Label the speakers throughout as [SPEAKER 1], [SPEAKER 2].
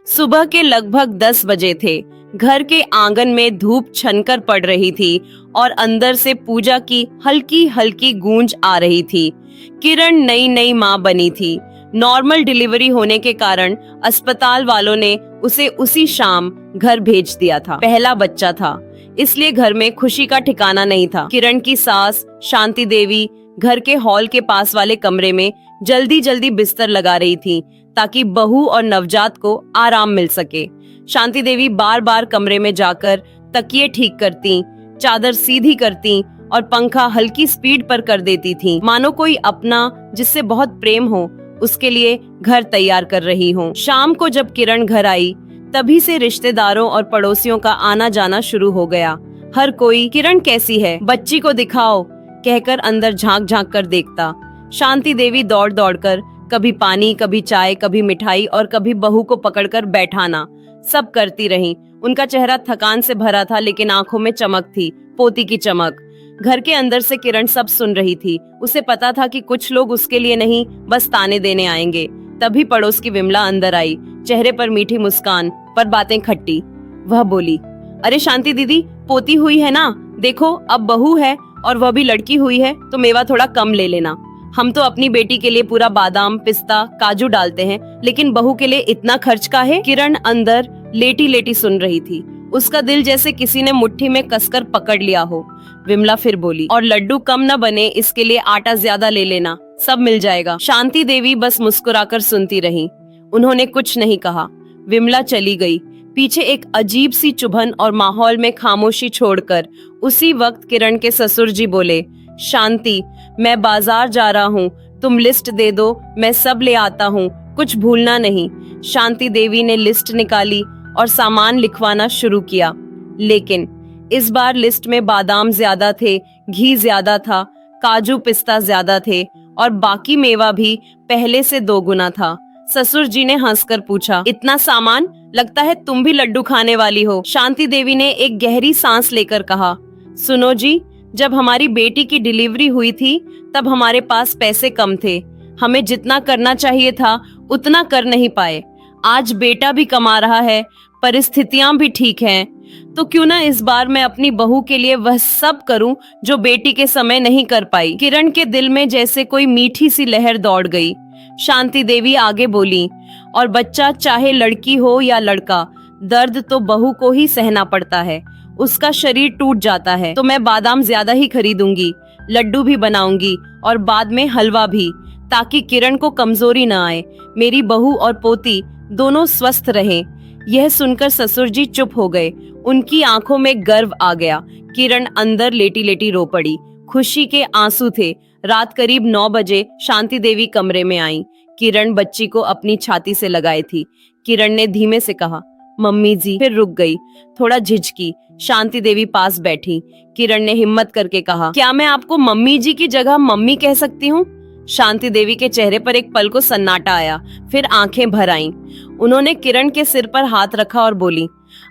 [SPEAKER 1] सुबह के लगभग 10 बजे थे। घर के आंगन में धूप छनकर पड़ रही थी और अंदर से पूजा की हल्की हल्की गूंज आ रही थी। किरण नई नई माँ बनी थी। नॉर्मल डिलीवरी होने के कारण अस्पताल वालों ने उसे उसी शाम घर भेज दिया था। पहला बच्चा था, इसलिए घर में खुशी का ठिकाना नहीं था। किरण की सास शांति देवी घर के हॉल के पास वाले कमरे में जल्दी जल्दी बिस्तर लगा रही थी ताकि बहू और नवजात को आराम मिल सके। शांति देवी बार बार कमरे में जाकर तकिए ठीक करती, चादर सीधी करती और पंखा हल्की स्पीड पर कर देती थी, मानो कोई अपना जिससे बहुत प्रेम हो उसके लिए घर तैयार कर रही हो। शाम को जब किरण घर आई तभी से रिश्तेदारों और पड़ोसियों का आना जाना शुरू हो गया। हर कोई किरण कैसी है, बच्ची को दिखाओ कहकर अंदर झांक झांक कर देखता। शांति देवी दौड़ दौड़ कर कभी पानी, कभी चाय, कभी मिठाई और कभी बहू को पकड़कर बैठाना सब करती रही। उनका चेहरा थकान से भरा था लेकिन आंखों में चमक थी, पोती की चमक। घर के अंदर से किरण सब सुन रही थी। उसे पता था कि कुछ लोग उसके लिए नहीं बस ताने देने आएंगे। तभी पड़ोस की विमला अंदर आई, चेहरे पर मीठी मुस्कान पर बातें खट्टी। वह बोली, अरे शांति दीदी, पोती हुई है ना, देखो अब बहू है और वह भी लड़की हुई है तो मेवा थोड़ा कम ले लेना। हम तो अपनी बेटी के लिए पूरा बादाम, पिस्ता, काजू डालते हैं, लेकिन बहू के लिए इतना खर्च का है। किरण अंदर लेटी लेटी सुन रही थी। उसका दिल जैसे किसी ने मुट्ठी में कसकर पकड़ लिया हो। विमला फिर बोली, और लड्डू कम न बने इसके लिए आटा ज्यादा ले लेना, सब मिल जाएगा। शांति देवी बस मुस्कुराकर सुनती रही। उन्होंने कुछ नहीं कहा। विमला चली गई। पीछे एक अजीब सी चुभन और माहौल में खामोशी छोड़कर उसी वक्त किरण के ससुर जी बोले, शांति, मैं बाजार जा रहा हूँ, तुम लिस्ट दे दो, मैं सब ले आता हूँ, कुछ भूलना नहीं। शांति देवी ने लिस्ट निकाली और सामान लिखवाना शुरू किया, लेकिन इस बार लिस्ट में बादाम ज्यादा थे, घी ज्यादा था, काजू पिस्ता ज्यादा थे और बाकी मेवा भी पहले से 2 गुना था। ससुर जी ने हंसकर पूछा, इतना सामान, लगता है तुम भी लड्डू खाने वाली हो। शांति देवी ने एक गहरी सांस लेकर कहा, सुनो जी, जब हमारी बेटी की डिलीवरी हुई थी तब हमारे पास पैसे कम थे। हमें जितना करना चाहिए था उतना कर नहीं पाए। आज बेटा भी कमा रहा है, परिस्थितियां भी ठीक हैं, तो क्यों ना इस बार मैं अपनी बहू के लिए वह सब करूं जो बेटी के समय नहीं कर पाई। किरण के दिल में जैसे कोई मीठी सी लहर दौड़ गई। शांति देवी आगे बोली, और बच्चा चाहे लड़की हो या लड़का, दर्द तो बहू को ही सहना पड़ता है, उसका शरीर टूट जाता है। तो मैं बादाम ज्यादा ही खरीदूंगी, लड्डू भी बनाऊंगी और बाद में हलवा भी, ताकि किरण को कमजोरी न आए, मेरी बहू और पोती दोनों स्वस्थ रहें। यह सुनकर ससुर जी चुप हो गए। उनकी आंखों में गर्व आ गया। किरण अंदर लेटी लेटी रो पड़ी। खुशी के आंसू थे। रात करीब 9 बजे शांति देवी कमरे में आई। किरण बच्ची को अपनी छाती से लगाई थी। किरण ने धीमे से कहा, मम्मी जी, फिर रुक गई, थोड़ा झिझकी। शांति देवी पास बैठी। किरण ने हिम्मत करके कहा, क्या मैं आपको मम्मी जी की जगह मम्मी कह सकती हूँ? शांति देवी के चेहरे पर एक पल को सन्नाटा आया, फिर आंखें भर आईं। उन्होंने किरण के सिर पर हाथ रखा और बोली,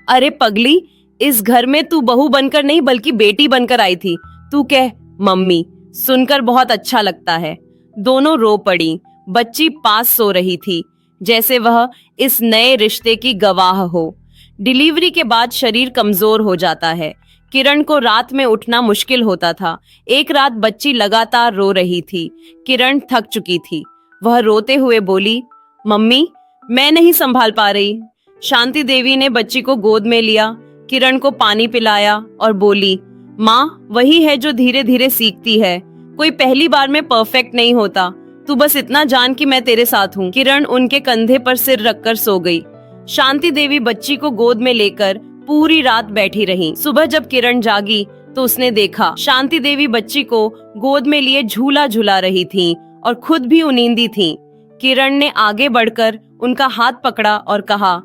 [SPEAKER 1] अरे पगली, इस घर में तू बहू बनकर नहीं बल्कि बेटी बनकर आई थी, तू कह मम्मी, सुनकर बहुत अच्छा लगता है। दोनों रो पड़ी। बच्ची पास सो रही थी, जैसे वह इस नए रिश्ते की गवाह हो। डिलीवरी के बाद शरीर कमजोर हो जाता है। किरण को रात में उठना मुश्किल होता था। एक रात बच्ची लगातार रो रही थी। किरण थक चुकी थी। वह रोते हुए बोली, मम्मी, मैं नहीं संभाल पा रही। शांति देवी ने बच्ची को गोद में लिया, किरण को पानी पिलाया और बोली, माँ वही है जो धीरे धीरे सीखती है, कोई पहली बार में परफेक्ट नहीं होता, तू बस इतना जान कि मैं तेरे साथ हूँ। किरण उनके कंधे पर सिर रखकर सो गई। शांति देवी बच्ची को गोद में लेकर पूरी रात बैठी रही। सुबह जब किरण जागी तो उसने देखा शांति देवी बच्ची को गोद में लिए झूला झुला रही थी और खुद भी उनींदी थी। किरण ने आगे बढ़कर उनका हाथ पकड़ा और कहा,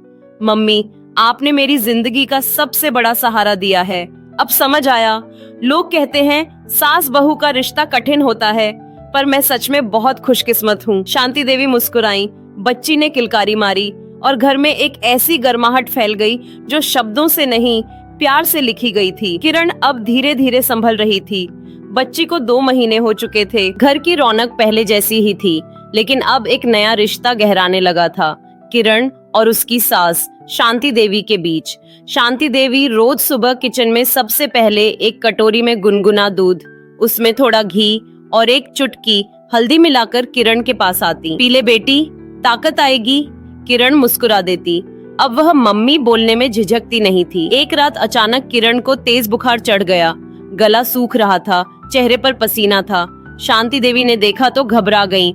[SPEAKER 1] मम्मी, आपने मेरी जिंदगी का सबसे बड़ा सहारा दिया है। अब समझ आया, लोग कहते हैं सास बहू का रिश्ता कठिन होता है, पर मैं सच में बहुत खुशकिस्मत हूँ। शांति देवी मुस्कुराई। बच्ची ने किलकारी मारी और घर में एक ऐसी गर्माहट फैल गई जो शब्दों से नहीं, प्यार से लिखी गई थी। किरण अब धीरे धीरे संभल रही थी। बच्ची को 2 महीने हो चुके थे। घर की रौनक पहले जैसी ही थी, लेकिन अब एक नया रिश्ता गहराने लगा था। किरण और उसकी सास शांति देवी के बीच। शांति देवी रोज सुबह किचन में सबसे पहले एक कटोरी में गुनगुना दूध, उसमें थोड़ा घी और एक चुटकी हल्दी मिलाकर किरण के पास आती। पी ले बेटी, ताकत आएगी। किरण मुस्कुरा देती। अब वह मम्मी बोलने में झिझकती नहीं थी। एक रात अचानक किरण को तेज बुखार चढ़ गया। गला सूख रहा था, चेहरे पर पसीना था। शांति देवी ने देखा तो घबरा गई।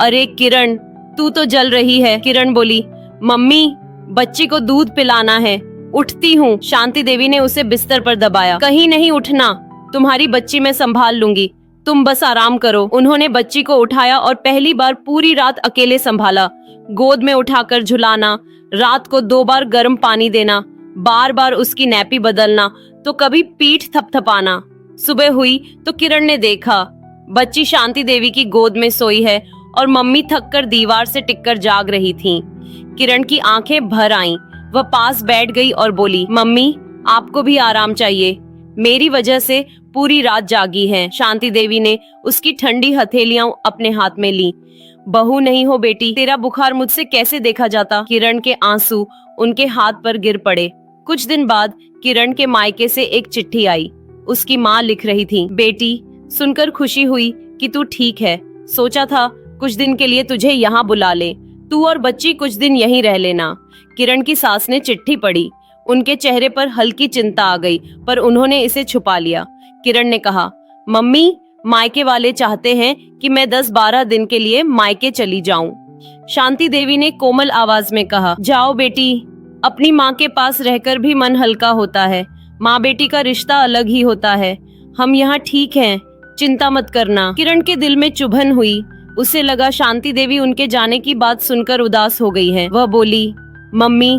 [SPEAKER 1] अरे किरण, तू तो जल रही है। किरण बोली, मम्मी बच्ची को दूध पिलाना है, उठती हूँ। शांति देवी ने उसे बिस्तर पर दबाया। कहीं नहीं उठना, तुम्हारी बच्ची मैं संभाल लूंगी, तुम बस आराम करो। उन्होंने बच्ची को उठाया और पहली बार पूरी रात अकेले संभाला। गोद में उठाकर झुलाना, रात को 2 बार गर्म पानी देना, बार बार उसकी नैपी बदलना, तो कभी पीठ थपथपाना। सुबह हुई तो किरण ने देखा बच्ची शांति देवी की गोद में सोई है और मम्मी थककर दीवार से टिककर जाग रही थीं। किरण की आंखें भर आईं। वह पास बैठ गई और बोली, मम्मी आपको भी आराम चाहिए, मेरी वजह से पूरी रात जागी हैं। शांति देवी ने उसकी ठंडी हथेलियां अपने हाथ में ली। बहू नहीं हो बेटी, तेरा बुखार मुझसे कैसे देखा जाता। किरण के आंसू उनके हाथ पर गिर पड़े। कुछ दिन बाद किरण के मायके से एक चिट्ठी आई। उसकी माँ लिख रही थी, बेटी सुनकर खुशी हुई कि तू ठीक है। सोचा था कुछ दिन के लिए तुझे यहाँ बुला ले, तू और बच्ची कुछ दिन यहीं रह लेना। किरण की सास ने चिट्ठी पढ़ी। उनके चेहरे पर हल्की चिंता आ गई, पर उन्होंने इसे छुपा लिया। किरण ने कहा, मम्मी मायके वाले चाहते हैं कि मैं 10-12 दिन के लिए मायके चली जाऊं। शांति देवी ने कोमल आवाज में कहा, जाओ बेटी, अपनी माँ के पास रहकर भी मन हल्का होता है। माँ बेटी का रिश्ता अलग ही होता है। हम यहाँ ठीक हैं, चिंता मत करना। किरण के दिल में चुभन हुई। उसे लगा शांति देवी उनके जाने की बात सुनकर उदास हो गई है। वह बोली, मम्मी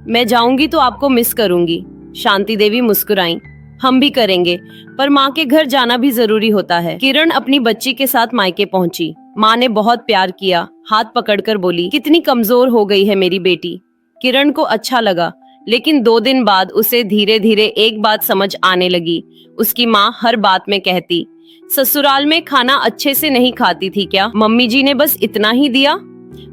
[SPEAKER 1] मैं जाऊंगी तो आपको मिस करूंगी। शांति देवी मुस्कुराई, हम भी करेंगे, पर माँ के घर जाना भी जरूरी होता है। किरण अपनी बच्ची के साथ मायके पहुंची। माँ ने बहुत प्यार किया, हाथ पकड़कर बोली, कितनी कमजोर हो गई है मेरी बेटी। किरण को अच्छा लगा, लेकिन 2 दिन बाद उसे धीरे धीरे एक बात समझ आने लगी। उसकी माँ हर बात में कहती, ससुराल में खाना अच्छे से नहीं खाती थी क्या? मम्मी जी ने बस इतना ही दिया,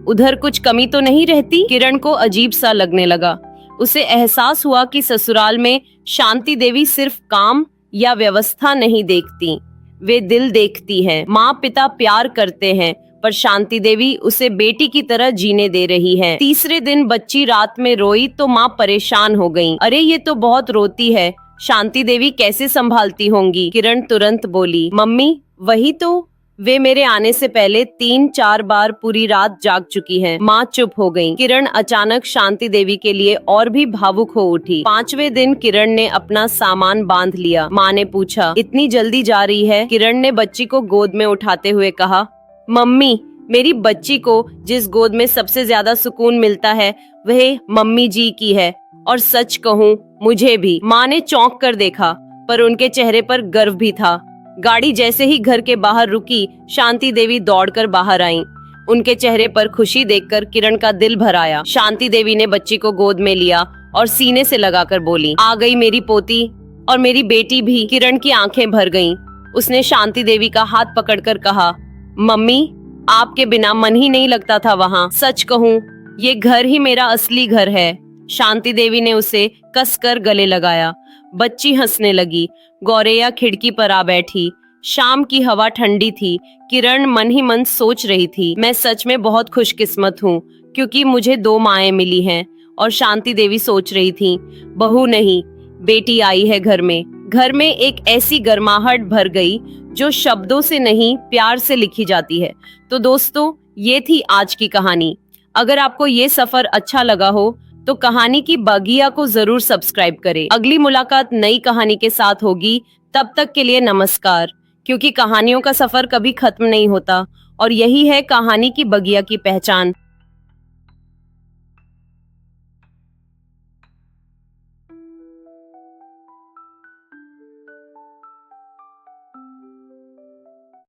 [SPEAKER 1] उधर कुछ कमी तो नहीं रहती? किरण को अजीब सा लगने लगा। उसे एहसास हुआ कि ससुराल में शांति देवी सिर्फ काम या व्यवस्था नहीं देखती, वे दिल देखती हैं। माँ पिता प्यार करते हैं, पर शांति देवी उसे बेटी की तरह जीने दे रही है। तीसरे दिन बच्ची रात में रोई तो माँ परेशान हो गई। अरे ये तो बहुत रोती है, शांति देवी कैसे संभालती होंगी? किरण तुरंत बोली, मम्मी वही तो, वे मेरे आने से पहले 3-4 बार पूरी रात जाग चुकी हैं। माँ चुप हो गई। किरण अचानक शांति देवी के लिए और भी भावुक हो उठी। 5वें दिन किरण ने अपना सामान बांध लिया। माँ ने पूछा, इतनी जल्दी जा रही है? किरण ने बच्ची को गोद में उठाते हुए कहा, मम्मी मेरी बच्ची को जिस गोद में सबसे ज्यादा सुकून मिलता है वह मम्मी जी की है, और सच कहूँ मुझे भी। माँ ने चौंक कर देखा, पर उनके चेहरे पर गर्व भी था। गाड़ी जैसे ही घर के बाहर रुकी, शांति देवी दौड़कर बाहर आईं। उनके चेहरे पर खुशी देखकर किरण का दिल भर आया। शांति देवी ने बच्ची को गोद में लिया और सीने से लगाकर बोली, आ गई मेरी पोती, और मेरी बेटी भी। किरण की आंखें भर गईं। उसने शांति देवी का हाथ पकड़कर कहा, मम्मी आपके बिना मन ही नहीं लगता था वहाँ। सच कहूँ ये घर ही मेरा असली घर है। शांति देवी ने उसे कसकर गले लगाया। बच्ची हंसने लगी। गौरैया खिड़की पर आ बैठी। शाम की हवा ठंडी थी। किरण मन ही मन सोच रही थी, मैं सच में बहुत खुशकिस्मत हूँ क्योंकि मुझे 2 माएं मिली हैं। और शांति देवी सोच रही थी, बहू नहीं बेटी आई है घर में। घर में एक ऐसी गर्माहट भर गई जो शब्दों से नहीं प्यार से लिखी जाती है। तो दोस्तों ये थी आज की कहानी। अगर आपको ये सफर अच्छा लगा हो तो कहानी की बगिया को जरूर सब्सक्राइब करें। अगली मुलाकात नई कहानी के साथ होगी। तब तक के लिए नमस्कार। क्योंकि कहानियों का सफर कभी खत्म नहीं होता और यही है कहानी की बगिया की पहचान।